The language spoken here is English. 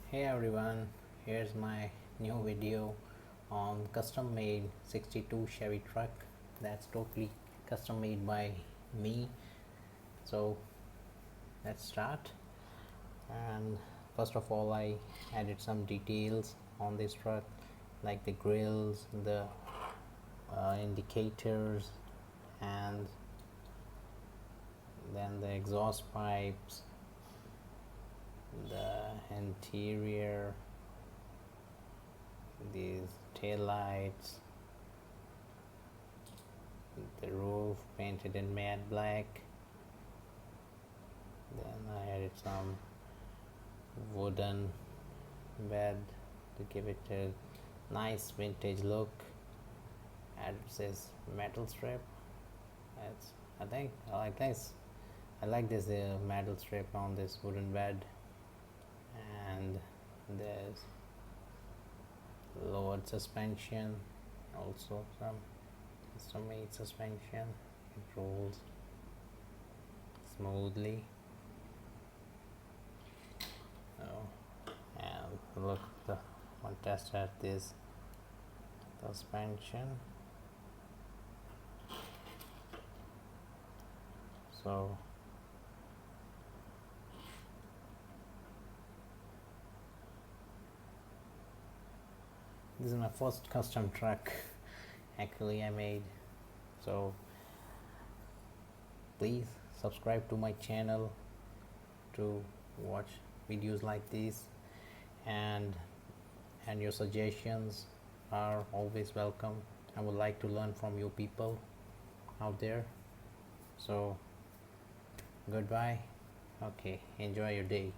Hey everyone, here's my new video on custom made 62 Chevy truck that's totally custom made by me. So let's start. And first of all, I added some details on this truck like the grills, the indicators, and then the exhaust pipes, the interior, these tail lights, the roof painted in matte black. Then I added some wooden bed to give it a nice vintage look. Added this metal strip. That's I like this. I like this metal strip on this wooden bed, and there's lowered suspension, also some made suspension. It rolls smoothly. And look, the one test at this suspension. So this is my first custom truck actually I made. So please subscribe to my channel to watch videos like this, and your suggestions are always welcome. I would like to learn from you people out there. So goodbye. Okay, enjoy your day.